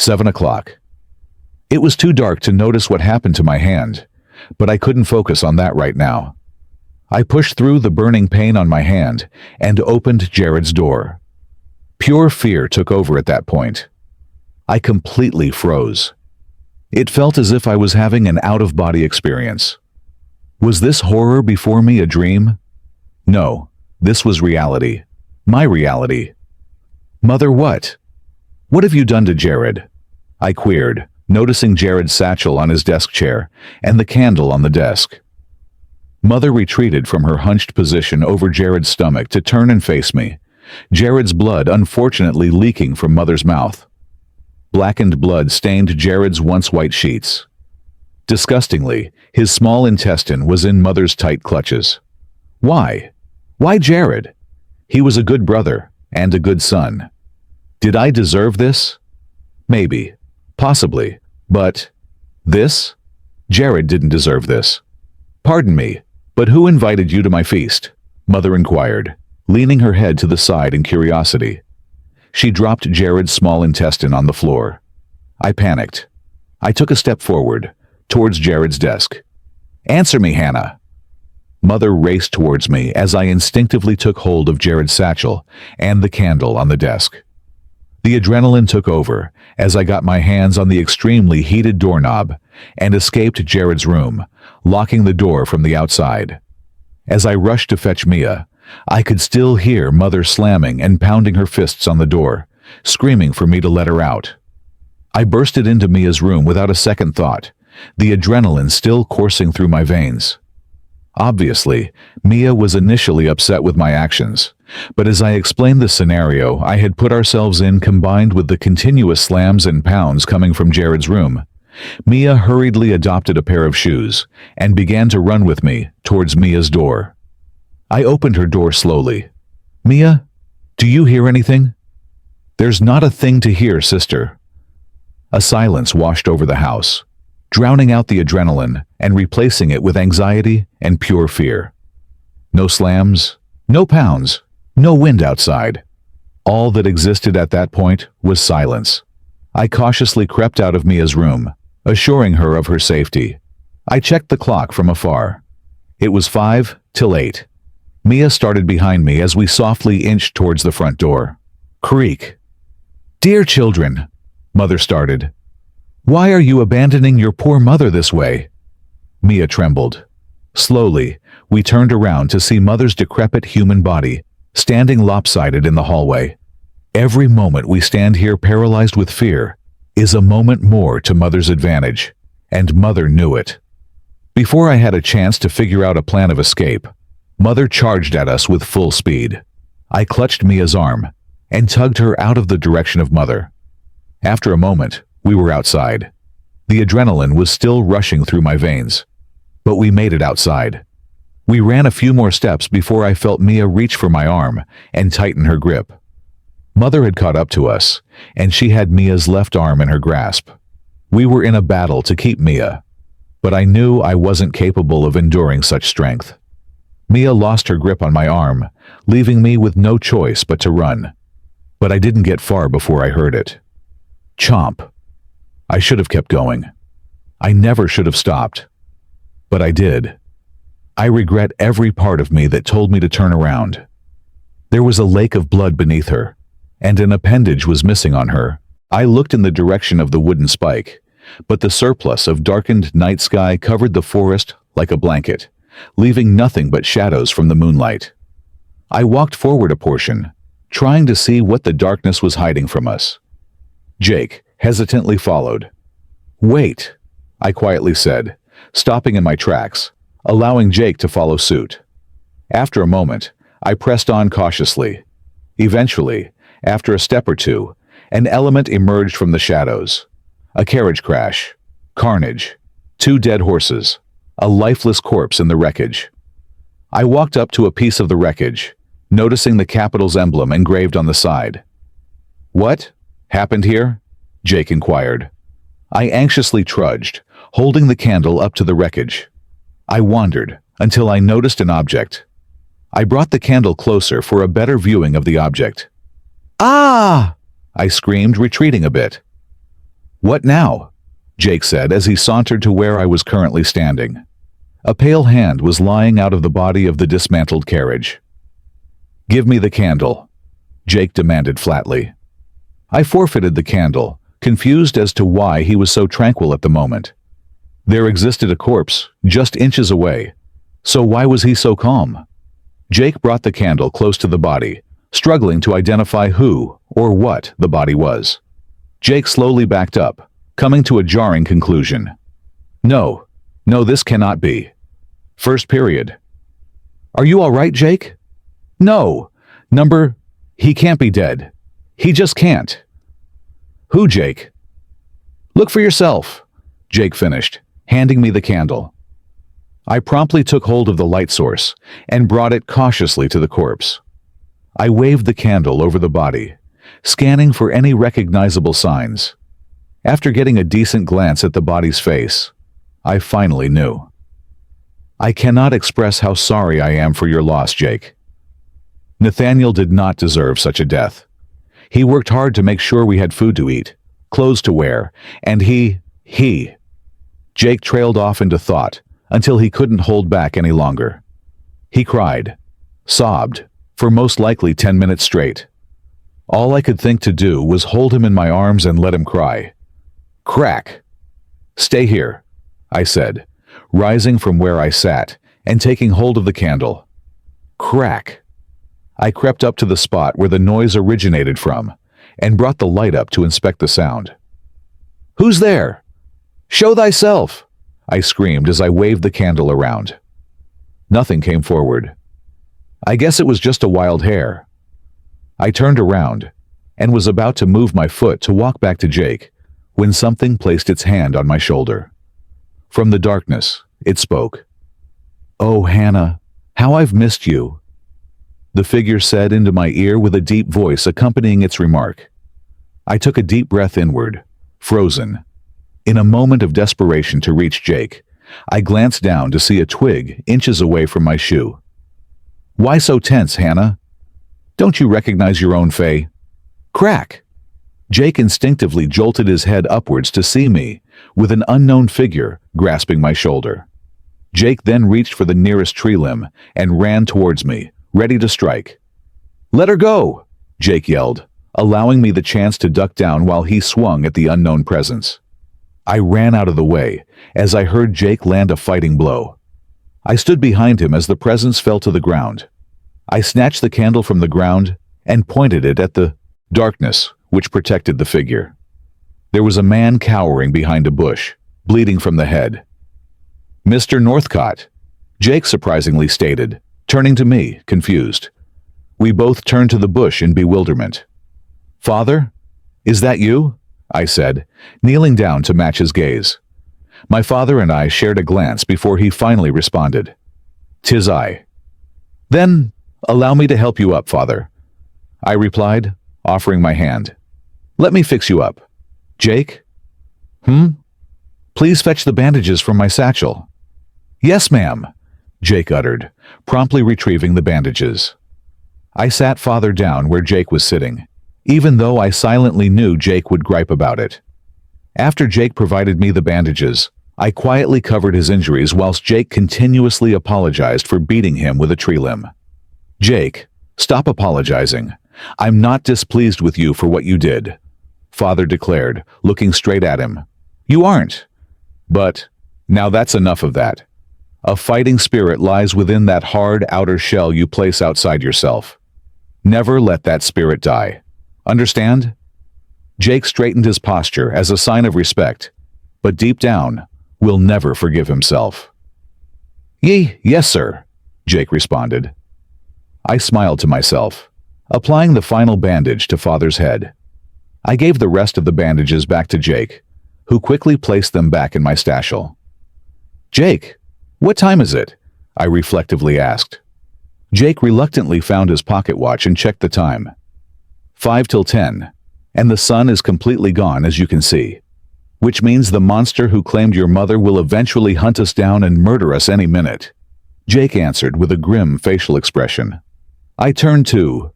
7 o'clock. It was too dark to notice what happened to my hand, but I couldn't focus on that right now. I pushed through the burning pain on my hand and opened Jared's door. Pure fear took over at that point. I completely froze. It felt as if I was having an out-of-body experience. Was this horror before me a dream? No, this was reality. My reality. Mother, what? What have you done to Jared? I queried, noticing Jared's satchel on his desk chair and the candle on the desk. Mother retreated from her hunched position over Jared's stomach to turn and face me, Jared's blood unfortunately leaking from Mother's mouth. Blackened blood stained Jared's once white sheets. Disgustingly, his small intestine was in Mother's tight clutches. Why? Why Jared? He was a good brother and a good son. Did I deserve this? Maybe. Possibly. But this? Jared didn't deserve this. Pardon me, but who invited you to my feast? Mother inquired, leaning her head to the side in curiosity. She dropped Jared's small intestine on the floor. I panicked. I took a step forward, towards Jared's desk. Answer me, Hannah. Mother raced towards me as I instinctively took hold of Jared's satchel and the candle on the desk. The adrenaline took over as I got my hands on the extremely heated doorknob and escaped Jared's room, locking the door from the outside. As I rushed to fetch Mia, I could still hear Mother slamming and pounding her fists on the door, screaming for me to let her out. I bursted into Mia's room without a second thought, the adrenaline still coursing through my veins. Obviously, Mia was initially upset with my actions, but as I explained the scenario I had put ourselves in combined with the continuous slams and pounds coming from Jared's room, Mia hurriedly adopted a pair of shoes and began to run with me towards Mia's door. I opened her door slowly. Mia, do you hear anything? There's not a thing to hear, sister. A silence washed over the house, drowning out the adrenaline and replacing it with anxiety and pure fear. No slams, no pounds, no wind outside. All that existed at that point was silence. I cautiously crept out of Mia's room, assuring her of her safety. I checked the clock from afar. It was 5 till 8. Mia started behind me as we softly inched towards the front door. Creak. Dear children, Mother started. Why are you abandoning your poor mother this way? Mia trembled. Slowly, we turned around to see Mother's decrepit human body, standing lopsided in the hallway. Every moment we stand here paralyzed with fear is a moment more to Mother's advantage, and Mother knew it. Before I had a chance to figure out a plan of escape, Mother charged at us with full speed. I clutched Mia's arm and tugged her out of the direction of Mother. After a moment, we were outside. The adrenaline was still rushing through my veins, but we made it outside. We ran a few more steps before I felt Mia reach for my arm and tighten her grip. Mother had caught up to us, and she had Mia's left arm in her grasp. We were in a battle to keep Mia, but I knew I wasn't capable of enduring such strength. Mia lost her grip on my arm, leaving me with no choice but to run. But I didn't get far before I heard it. Chomp. I should have kept going. I never should have stopped. But I did. I regret every part of me that told me to turn around. There was a lake of blood beneath her, and an appendage was missing on her. I looked in the direction of the wooden spike, but the surplus of darkened night sky covered the forest like a blanket, leaving nothing but shadows from the moonlight. I walked forward a portion, trying to see what the darkness was hiding from us. Jake hesitantly followed. Wait, I quietly said, stopping in my tracks, allowing Jake to follow suit. After a moment, I pressed on cautiously. Eventually, after a step or two, an element emerged from the shadows. A carriage crash, carnage, 2 dead horses, a lifeless corpse in the wreckage. I walked up to a piece of the wreckage, noticing the Capitol's emblem engraved on the side. What happened here? Jake inquired. I anxiously trudged, holding the candle up to the wreckage. I wandered until I noticed an object. I brought the candle closer for a better viewing of the object. Ah! I screamed, retreating a bit. "What now?" Jake said as he sauntered to where I was currently standing. A pale hand was lying out of the body of the dismantled carriage. "Give me the candle," Jake demanded flatly. I forfeited the candle, confused as to why he was so tranquil at the moment. There existed a corpse just inches away, so why was he so calm? Jake brought the candle close to the body, struggling to identify who or what the body was. Jake slowly backed up, coming to a jarring conclusion. No, this cannot be. First period. "Are you all right, Jake?" "No. He can't be dead. He just can't." "Who, Jake?" "Look for yourself," Jake finished, handing me the candle. I promptly took hold of the light source and brought it cautiously to the corpse. I waved the candle over the body, scanning for any recognizable signs. After getting a decent glance at the body's face, I finally knew. "I cannot express how sorry I am for your loss, Jake. Nathaniel did not deserve such a death. He worked hard to make sure we had food to eat, clothes to wear, and he... Jake trailed off into thought until he couldn't hold back any longer. He cried, sobbed, for most likely 10 minutes straight. All I could think to do was hold him in my arms and let him cry. Crack! "Stay here," I said, rising from where I sat and taking hold of the candle. Crack! I crept up to the spot where the noise originated from and brought the light up to inspect the sound. "Who's there? Show thyself!" I screamed as I waved the candle around. Nothing came forward. I guess it was just a wild hare. I turned around and was about to move my foot to walk back to Jake when something placed its hand on my shoulder. From the darkness, it spoke. "Oh, Hannah, how I've missed you," the figure said into my ear with a deep voice accompanying its remark. I took a deep breath inward, frozen. In a moment of desperation to reach Jake, I glanced down to see a twig inches away from my shoe. "Why so tense, Hannah? Don't you recognize your own Fae?" Crack! Jake instinctively jolted his head upwards to see me, with an unknown figure grasping my shoulder. Jake then reached for the nearest tree limb and ran towards me, ready to strike. "Let her go!" Jake yelled, allowing me the chance to duck down while he swung at the unknown presence. I ran out of the way as I heard Jake land a fighting blow. I stood behind him as the presence fell to the ground. I snatched the candle from the ground and pointed it at the darkness which protected the figure. There was a man cowering behind a bush, bleeding from the head. "Mr. Northcott," Jake surprisingly stated, turning to me, confused. We both turned to the bush in bewilderment. "Father? Is that you?" I said, kneeling down to match his gaze. My father and I shared a glance before he finally responded. "'Tis I." "Then, allow me to help you up, Father," I replied, offering my hand. "Let me fix you up." "Jake?" "Please fetch the bandages from my satchel." "Yes, ma'am," Jake uttered, promptly retrieving the bandages. I sat Father down where Jake was sitting, even though I silently knew Jake would gripe about it. After Jake provided me the bandages, I quietly covered his injuries whilst Jake continuously apologized for beating him with a tree limb. "Jake, stop apologizing. I'm not displeased with you for what you did," Father declared, looking straight at him. "You aren't. But now that's enough of that. A fighting spirit lies within that hard outer shell you place outside yourself. Never let that spirit die. Understand?" Jake straightened his posture as a sign of respect, but deep down, will never forgive himself. Yes, sir," Jake responded. I smiled to myself, applying the final bandage to Father's head. I gave the rest of the bandages back to Jake, who quickly placed them back in my satchel. "Jake, what time is it?" I reflectively asked. Jake reluctantly found his pocket watch and checked the time. 5 till 10, and the sun is completely gone, as you can see. Which means the monster who claimed your mother will eventually hunt us down and murder us any minute," Jake answered with a grim facial expression. I turned to